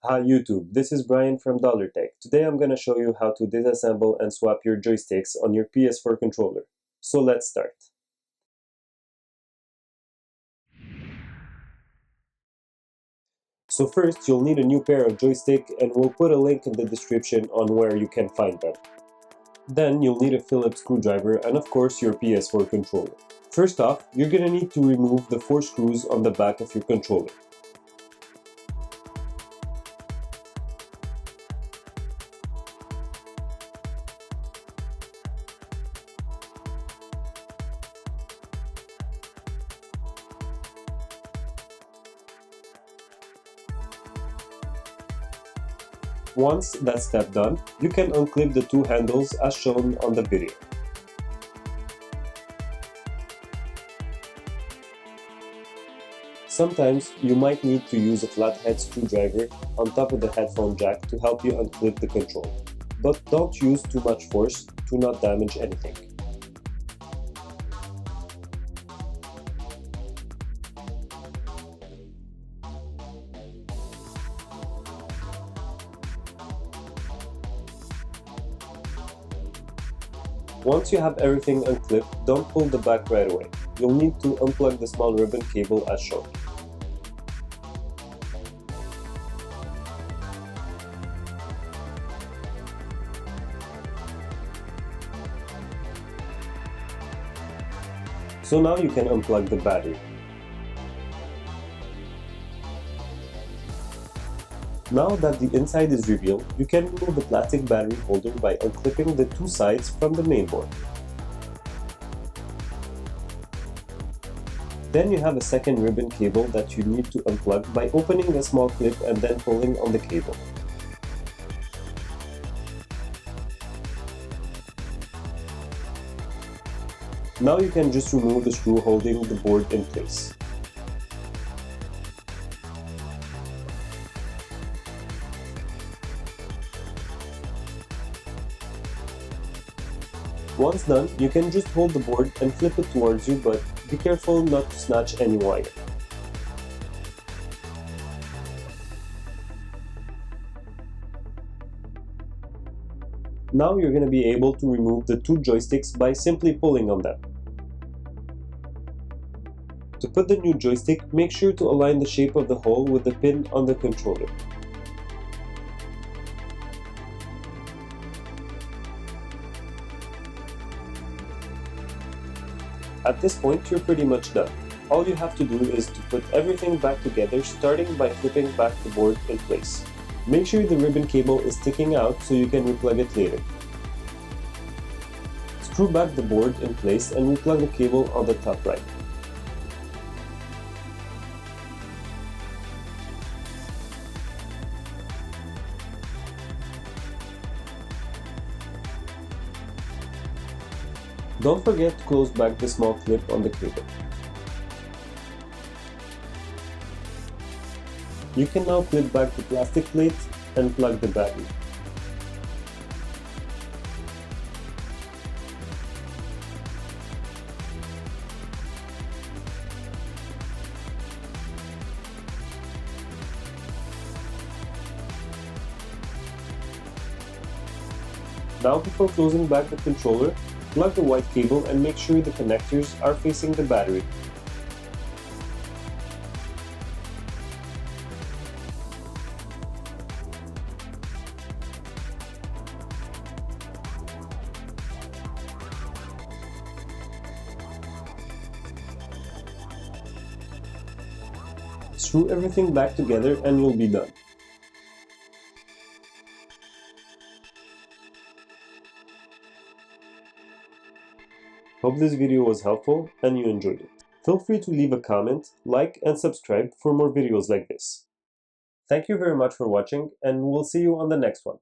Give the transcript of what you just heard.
Hi YouTube, this is Bryan from DollarTech. Today I'm going to show you how to disassemble and swap your joysticks on your PS4 controller. So let's start. So first you'll need a new pair of joystick and we'll put a link in the description on where you can find them. Then you'll need a Phillips screwdriver and of course your PS4 controller. First off, you're going to need to remove the 4 screws on the back of your controller. Once that step done, you can unclip the 2 handles as shown on the video. Sometimes you might need to use a flathead screwdriver on top of the headphone jack to help you unclip the controller, but don't use too much force to not damage anything. Once you have everything unclipped, don't pull the back right away. You'll need to unplug the small ribbon cable as shown. So now you can unplug the battery. Now that the inside is revealed, you can remove the plastic battery holder by unclipping the 2 sides from the main board. Then you have a second ribbon cable that you need to unplug by opening a small clip and then pulling on the cable. Now you can just remove the screw holding the board in place. Once done, you can just hold the board and flip it towards you, but be careful not to snatch any wire. Now you're going to be able to remove the 2 joysticks by simply pulling on them. To put the new joystick, make sure to align the shape of the hole with the pin on the controller. At this point, you're pretty much done. All you have to do is to put everything back together, starting by flipping back the board in place. Make sure the ribbon cable is sticking out so you can replug it later. Screw back the board in place and replug the cable on the top right. Don't forget to close back the small clip on the cable. You can now clip back the plastic plate and plug the battery. Now before closing back the controller, plug the white cable and make sure the connectors are facing the battery. Screw everything back together and you'll be done. Hope this video was helpful and you enjoyed it. Feel free to leave a comment, like and subscribe for more videos like this. Thank you very much for watching and we'll see you on the next one.